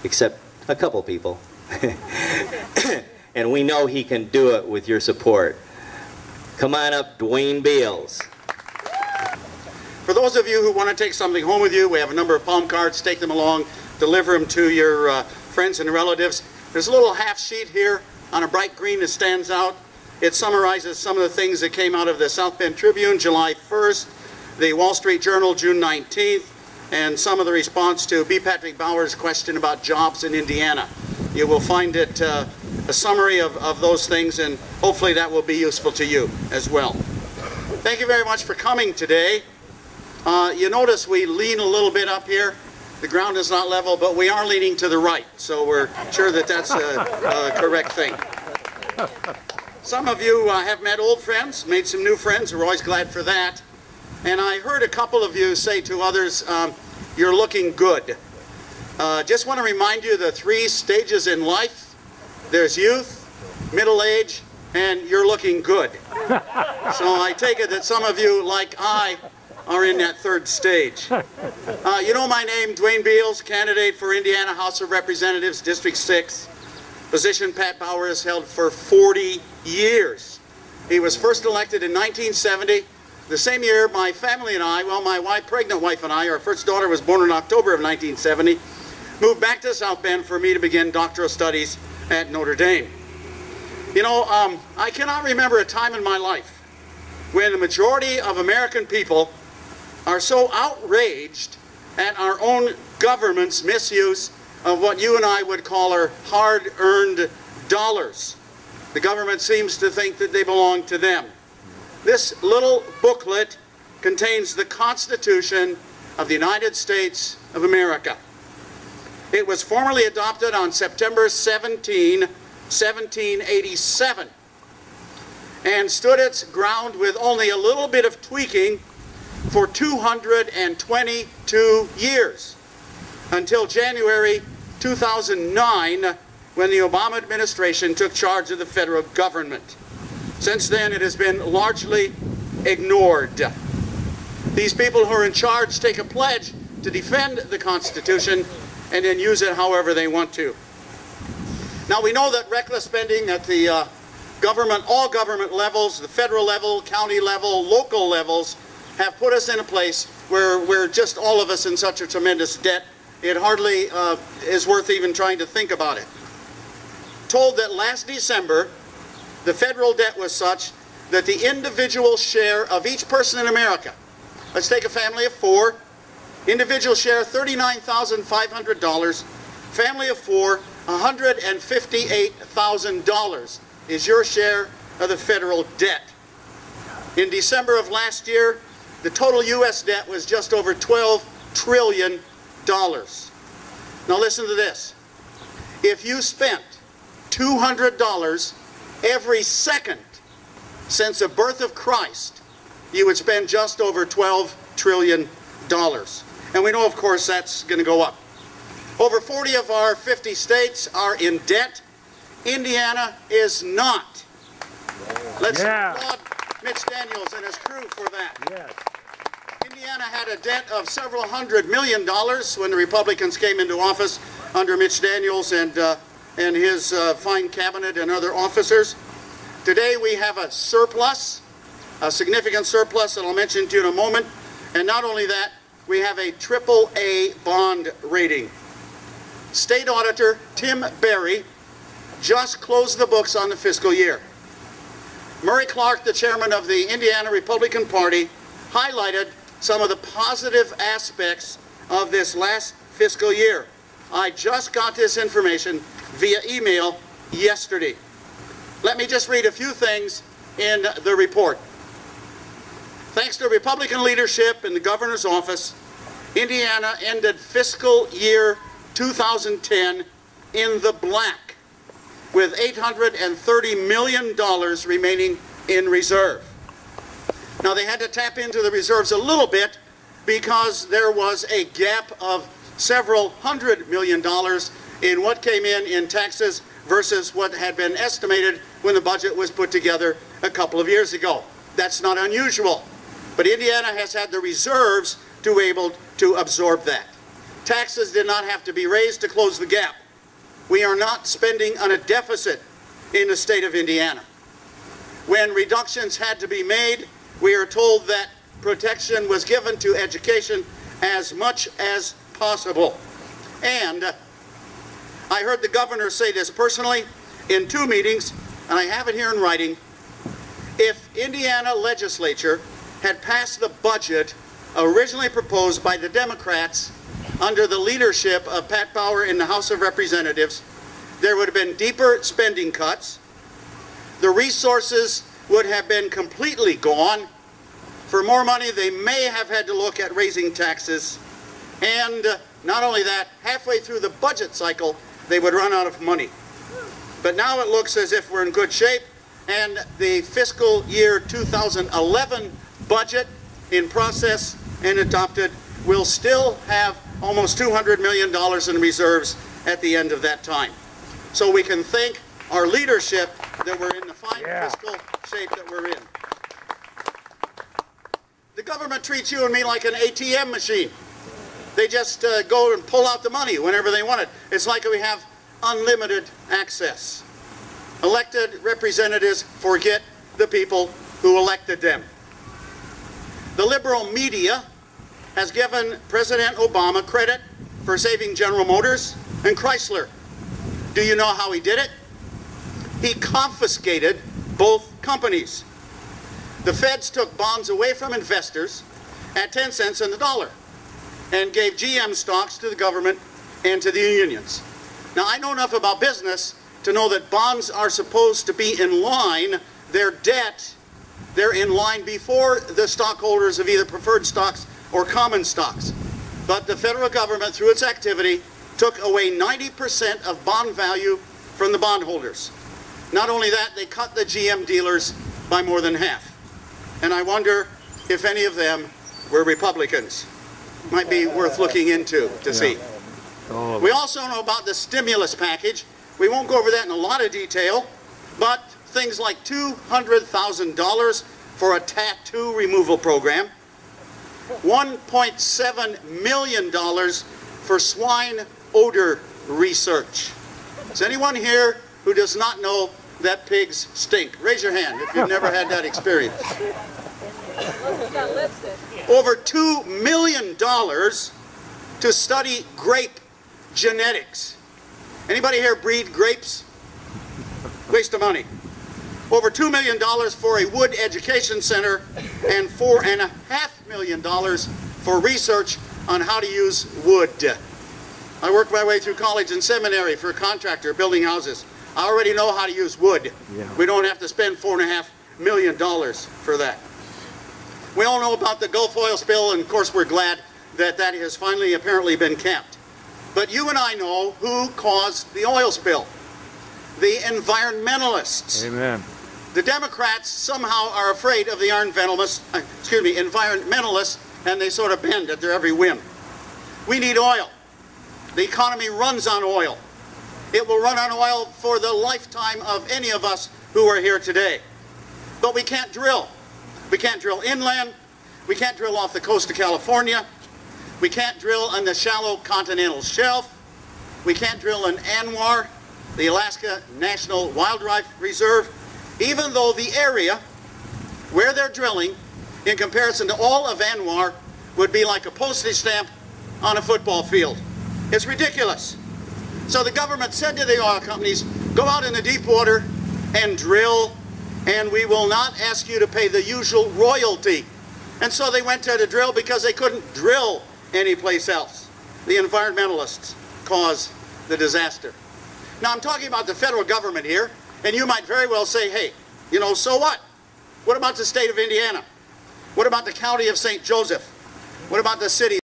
except a couple people. And we know he can do it with your support. Come on up, Duane Beals. For those of you who want to take something home with you, we have a number of palm cards. Take them along, deliver them to your friends and relatives. There's a little half sheet here on a bright green that stands out. It summarizes some of the things that came out of the South Bend Tribune July 1st, the Wall Street Journal June 19th, and some of the response to B. Patrick Bauer's question about jobs in Indiana. You will find it a summary of those things, and hopefully that will be useful to you as well. Thank you very much for coming today. You notice we lean a little bit up here. The ground is not level, but we are leaning to the right, so we're sure that that's a correct thing. Some of you have met old friends, made some new friends. We're always glad for that. And I heard a couple of you say to others, you're looking good. Just want to remind you the 3 stages in life. There's youth, middle age, and you're looking good. So I take it that some of you, like I, are in that 3rd stage. You know my name, Duane Beals, candidate for Indiana House of Representatives, District 6. Position Pat Bauer has held for 40 years. He was first elected in 1970. The same year, my family and I, well, my pregnant wife and I, our first daughter was born in October of 1970, moved back to South Bend for me to begin doctoral studies at Notre Dame. You know, I cannot remember a time in my life when the majority of American people are so outraged at our own government's misuse of what you and I would call our hard-earned dollars. The government seems to think that they belong to them. This little booklet contains the Constitution of the United States of America. It was formally adopted on September 17, 1787, and stood its ground with only a little bit of tweaking for 222 years, until January 2009, when the Obama administration took charge of the federal government. Since then, it has been largely ignored. These people who are in charge take a pledge to defend the Constitution and then use it however they want to. Now, we know that reckless spending at the government, all government levels, the federal level, county level, local levels, have put us in a place where we're just all of us in such a tremendous debt, it hardly is worth even trying to think about it. Told that last December, the federal debt was such that the individual share of each person in America, let's take a family of 4, individual share $39,500, family of 4, $158,000 is your share of the federal debt. In December of last year, the total U.S. debt was just over $12 trillion. Now listen to this. If you spent $200 every second since the birth of Christ, you would spend just over $12 trillion. And we know, of course, that's going to go up. Over 40 of our 50 states are in debt. Indiana is not. Let's applaud Mitch Daniels and his crew for that. Yes. Indiana had a debt of several $100 million when the Republicans came into office under Mitch Daniels and his fine cabinet and other officers. Today we have a surplus, a significant surplus that I'll mention to you in a moment. And not only that, we have a AAA bond rating. State Auditor Tim Berry just closed the books on the fiscal year. Murray Clark, the chairman of the Indiana Republican Party, highlighted some of the positive aspects of this last fiscal year. I just got this information via email yesterday. Let me just read a few things in the report. Thanks to Republican leadership in the governor's office, Indiana ended fiscal year 2010 in the black, with $830 million remaining in reserve. Now, they had to tap into the reserves a little bit because there was a gap of several $100 million in what came in taxes versus what had been estimated when the budget was put together a couple of years ago. That's not unusual, but Indiana has had the reserves to be able to absorb that. Taxes did not have to be raised to close the gap. We are not spending on a deficit in the state of Indiana. When reductions had to be made, we are told that protection was given to education as much as possible. And I heard the governor say this personally in 2 meetings, and I have it here in writing. If Indiana legislature had passed the budget originally proposed by the Democrats under the leadership of Pat Bauer in the House of Representatives, there would have been deeper spending cuts. The resources would have been completely gone. For more money, they may have had to look at raising taxes. And not only that, halfway through the budget cycle, they would run out of money. But now it looks as if we're in good shape, and the fiscal year 2011 budget in process and adopted will still have almost $200 million in reserves at the end of that time. So we can thank our leadership that we're in the fine fiscal shape that we're in. The government treats you and me like an ATM machine. They just go and pull out the money whenever they want it. It's like we have unlimited access. Elected representatives forget the people who elected them. The liberal media has given President Obama credit for saving General Motors and Chrysler. Do you know how he did it? He confiscated both companies. The feds took bonds away from investors at 10 cents on the dollar and gave GM stocks to the government and to the unions. Now, I know enough about business to know that bonds are supposed to be in line. Their debt, they're in line before the stockholders of either preferred stocks or common stocks. But the federal government, through its activity, took away 90% of bond value from the bondholders. Not only that, they cut the GM dealers by more than half. And I wonder if any of them were Republicans. Might be worth looking into to see. We also know about the stimulus package. We won't go over that in a lot of detail, but things like $200,000 for a tattoo removal program, $1.7 million for swine odor research. Is anyone here who does not know that pigs stink? Raise your hand if you've never had that experience. Over $2 million to study grape genetics. Anybody here breed grapes? Waste of money. Over $2 million for a wood education center and $4.5 million for research on how to use wood. I worked my way through college and seminary for a contractor building houses. I already know how to use wood. We don't have to spend $4.5 million for that. We all know about the Gulf oil spill, and of course we're glad that that has finally apparently been capped. But you and I know who caused the oil spill. The environmentalists. Amen. The Democrats somehow are afraid of the environmentalists, and they sort of bend at their every whim. We need oil. The economy runs on oil. It will run on oil for the lifetime of any of us who are here today. But we can't drill. We can't drill inland. We can't drill off the coast of California. We can't drill on the shallow continental shelf. We can't drill in ANWR, the Alaska National Wildlife Reserve, even though the area where they're drilling, in comparison to all of ANWR, would be like a postage stamp on a football field. It's ridiculous. So the government said to the oil companies, go out in the deep water and drill, and we will not ask you to pay the usual royalty. And so they went to the drill because they couldn't drill anyplace else. The environmentalists caused the disaster. Now I'm talking about the federal government here, and you might very well say, hey, you know, so what? What about the state of Indiana? What about the county of St. Joseph? What about the city